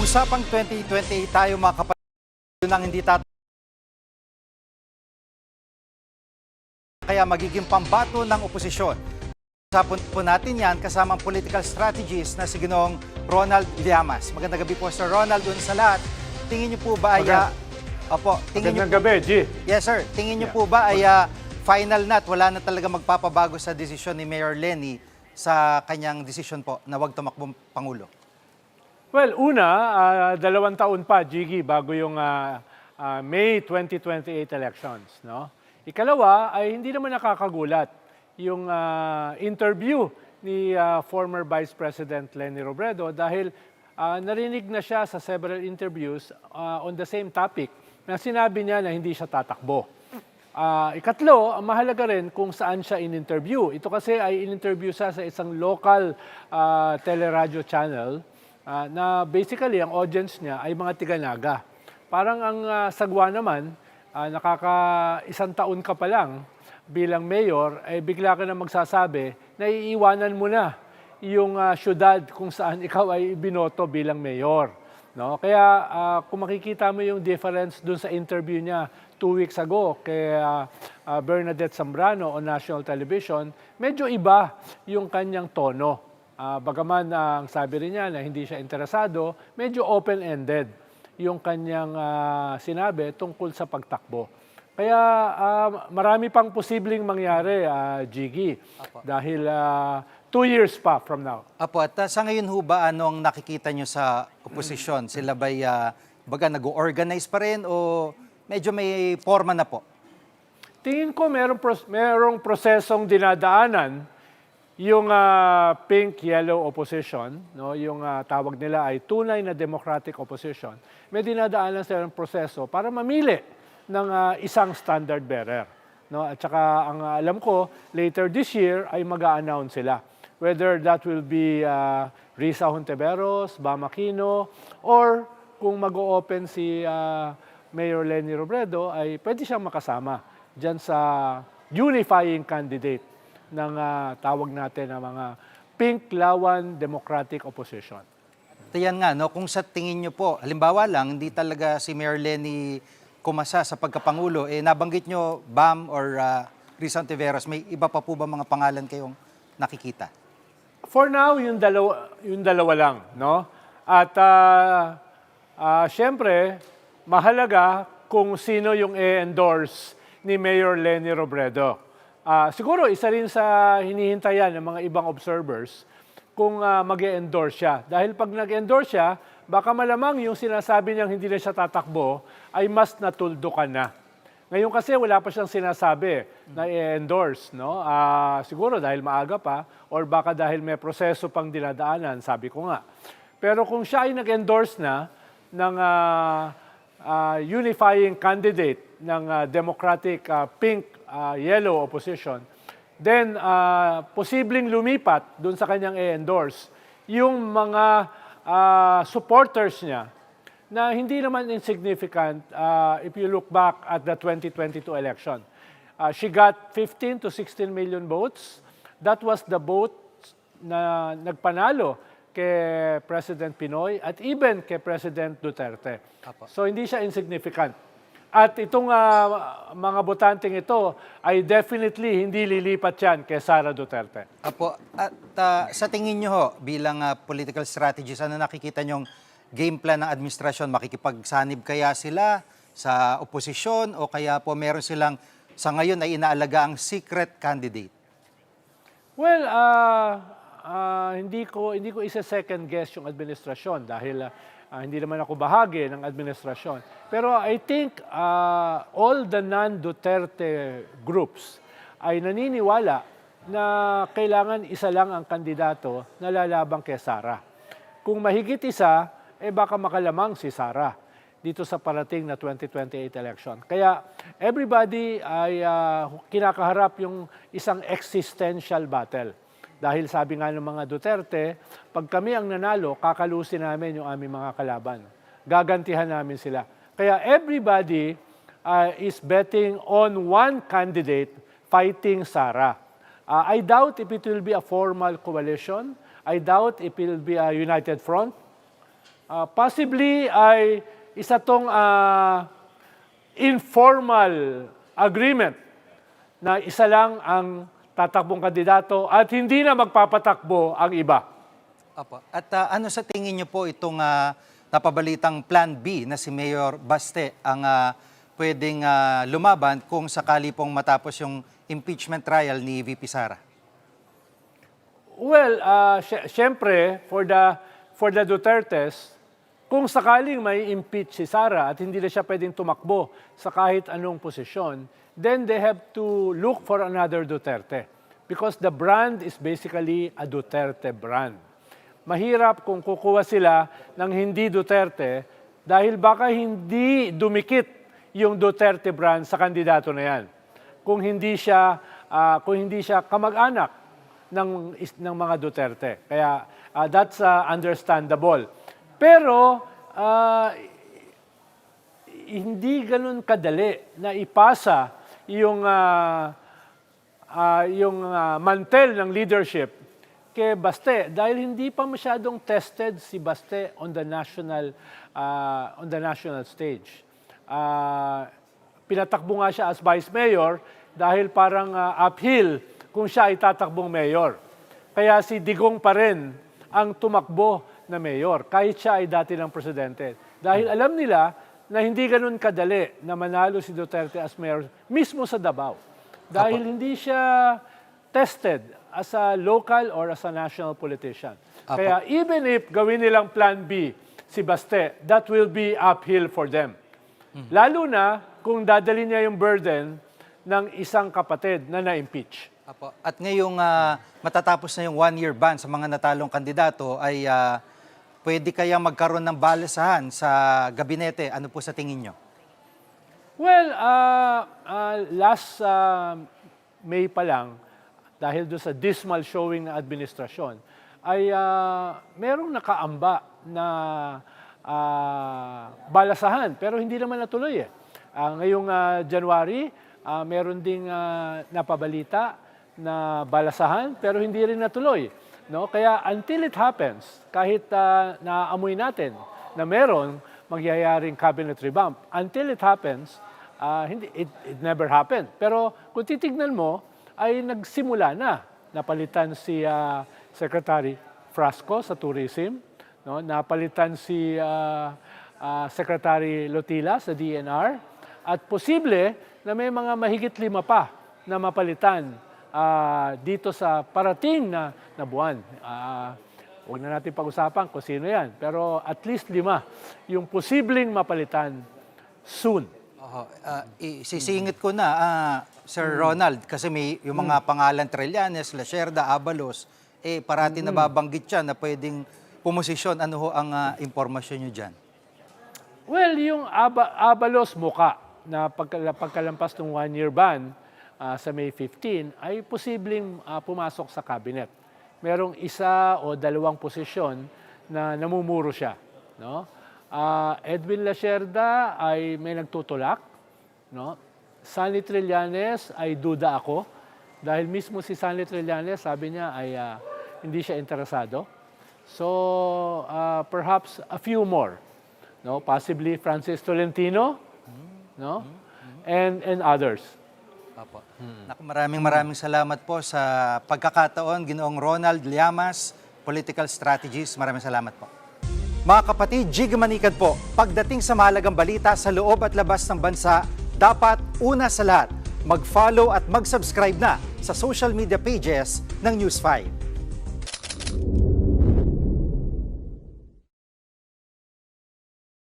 Usapang 2028 tayo mga kapatid nang hindi kaya magiging pambato ng oposisyon. Usapon po natin yan kasamang political strategist na si Ginoong Ronald Llamas. Magandang gabi po Sir Ronald, doon sa lahat. Tingin niyo po ba ay... Magandang gabi, G. Yes sir, tingin niyo po ba ay final na at wala na talaga magpapabago sa desisyon ni Mayor Leni sa kanyang desisyon po na huwag tumakbong Pangulo? Well, una, 2 taon pa, Jiggy, bago yung May 2028 elections. No? Ikalawa, ay hindi naman nakakagulat yung interview ni former Vice President Leni Robredo dahil narinig na siya sa several interviews on the same topic na sinabi niya na hindi siya tatakbo. Ikatlo, ang mahalaga rin kung saan siya in-interview. Ito kasi ay in-interview siya sa isang local teleradyo channel na basically ang audience niya ay mga tiga-Naga. Parang ang sagwa naman, nakaka-1 taon ka pa lang bilang mayor, ay bigla ka na magsasabi na iiwanan mo na yung syudad kung saan ikaw ay binoto bilang mayor. No? Kaya kung makikita mo yung difference dun sa interview niya 2 weeks ago kay Bernadette Zambrano on national television, medyo iba yung kanyang tono. Bagaman ang sabi rin niya na hindi siya interesado, medyo open-ended yung kanyang sinabi tungkol sa pagtakbo. Kaya marami pang posibleng mangyari, Jiggy, dahil 2 years pa from now. Apo, at sa ngayon ho ba anong nakikita nyo sa oposisyon? Sila ba'y baga nag-organize pa rin o medyo may forma na po? Tingin ko merong prosesong dinadaanan yung pink-yellow opposition, no? Yung tawag nila ay tunay na democratic opposition. May dinadaanan sila ng proseso para mamili ng isang standard bearer. No? At saka ang alam ko, later this year ay mag-a-announce sila. Whether that will be Risa Hontiveros, Bam Aquino, or kung mag-o-open si Mayor Leni Robredo, ay pwede siyang makasama dyan sa unifying candidate ng tawag natin na mga pink-lawan democratic opposition. Yan nga, no? Kung sa tingin nyo po, halimbawa lang, hindi talaga si Mayor Leni kumasa sa pagkapangulo, nabanggit nyo Bam or Risa Hontiveros, may iba pa po ba mga pangalan kayong nakikita? For now, yung dalawa lang. No? At syempre, mahalaga kung sino yung i-endorse ni Mayor Leni Robredo. Siguro isa rin sa hinihintayan ng mga ibang observers kung mag-endorse siya. Dahil pag nag-endorse siya, baka malamang yung sinasabi niyang hindi na siya tatakbo ay mas natuldukan na. Ngayon kasi wala pa siyang sinasabi na i-endorse. No? Siguro dahil maaga pa or baka dahil may proseso pang dinadaanan, sabi ko nga. Pero kung siya ay nag-endorse na ng unifying candidate ng Democratic pink-yellow opposition, then posibleng lumipat dun sa kanyang i-endorse yung mga supporters niya na hindi naman insignificant if you look back at the 2022 election. She got 15 to 16 million votes. That was the vote na nagpanalo kay President Pinoy at even kay President Duterte. So hindi siya insignificant. At itong mga botanteng ito ay definitely hindi lilipat yan kay Sara Duterte. Apo, at sa tingin nyo ho, bilang political strategist, ano nakikita nyong game plan ng administrasyon? Makikipagsanib kaya sila sa oposisyon o kaya po meron silang sa ngayon ay inaalaga ang secret candidate? Well, hindi ko isa-second guess yung administrasyon dahil hindi naman ako bahagi ng administrasyon. Pero I think all the non-Duterte groups ay naniniwala na kailangan isa lang ang kandidato na lalabang kay Sara. Kung mahigit isa, baka makalamang si Sara dito sa parating na 2028 election. Kaya everybody ay kinakaharap yung isang existential battle. Dahil sabi nga ng mga Duterte, pag kami ang nanalo, kakalusin namin yung aming mga kalaban. Gagantihan namin sila. Kaya everybody is betting on one candidate fighting Sara. I doubt if it will be a formal coalition. I doubt if it will be a united front. Possibly ay isa tong informal agreement na isa lang ang tatakbong kandidato at hindi na magpapatakbo ang iba. Opo. At ano sa tingin niyo po itong napabalitang Plan B na si Mayor Baste ang pwedeng lumaban kung sakali pong matapos yung impeachment trial ni VP Sara? Well, syempre, for the Dutertes, kung sakaling may impeach si Sara at hindi na siya pwedeng tumakbo sa kahit anong posisyon, then they have to look for another Duterte. Because the brand is basically a Duterte brand. Mahirap kung kukuha sila ng hindi Duterte dahil baka hindi dumikit yung Duterte brand sa kandidato na yan. Kung hindi siya kamag-anak ng mga Duterte. Kaya that's understandable. Pero hindi ganun kadali na ipasa yung mantel ng leadership kay Baste dahil hindi pa masyadong tested si Baste on the national stage. Pinatakbo nga siya as vice mayor dahil parang uphill kung siya ay tatakbong mayor. Kaya si Digong pa rin ang tumakbo na mayor, kahit siya ay dati ng presidente. Dahil alam nila na hindi ganun kadali na manalo si Duterte as mayor mismo sa Davao. Dahil hindi siya tested as a local or as a national politician. Kaya even if gawin nilang Plan B si Baste, that will be uphill for them. Lalo na kung dadali niya yung burden ng isang kapatid na na-impeach. Apo. At ngayong matatapos na yung one-year ban sa mga natalong kandidato ay pwede kayang magkaroon ng balasahan sa gabinete. Ano po sa tingin nyo? Well, last May pa lang, dahil doon sa dismal showing ng administrasyon, ay merong nakaamba na balasahan, pero hindi naman natuloy eh. Ngayong January, meron ding napabalita na balasahan, pero hindi rin natuloy. No? Kaya until it happens, kahit naamoy natin na meron magyayaring cabinet revamp, until it happens, it never happened. Pero kung titignan mo, ay nagsimula na. Napalitan si Secretary Frasco sa tourism, no? Napalitan si Secretary Lotila sa DNR, at posible na may mga mahigit 5 pa na mapalitan dito sa parating na buwan. Huwag na natin pag-usapan kung sino yan. Pero at least 5 yung posibleng mapalitan soon. Sisingit ko na, Sir Ronald, kasi may yung mga pangalan Trillanes, Lacerda, Abalos, parati nababanggit siya na pwedeng pumosisyon. Ano ho ang impormasyon nyo dyan? Well, yung Abalos muka na pagkalampas ng one-year ban sa May 15 ay posibleng pumasok sa cabinet. Merong 1 o 2 posisyon na namumuro siya. No? Edwin Lacerda ay may nagtutulak. No? Sandy Trillanes ay duda ako. Dahil mismo si Sandy Trillanes, sabi niya ay hindi siya interesado. So, perhaps a few more. No? Possibly Francis Tolentino, no? And others. Apo. Naku, maraming salamat po sa pagkakataon, Ginoong Ronald Llamas, Political Strategist. Maraming salamat po. Mga kapatid, Jig Manikad po, pagdating sa mahalagang balita sa loob at labas ng bansa, dapat una sa lahat, mag-follow at mag-subscribe na sa social media pages ng News 5.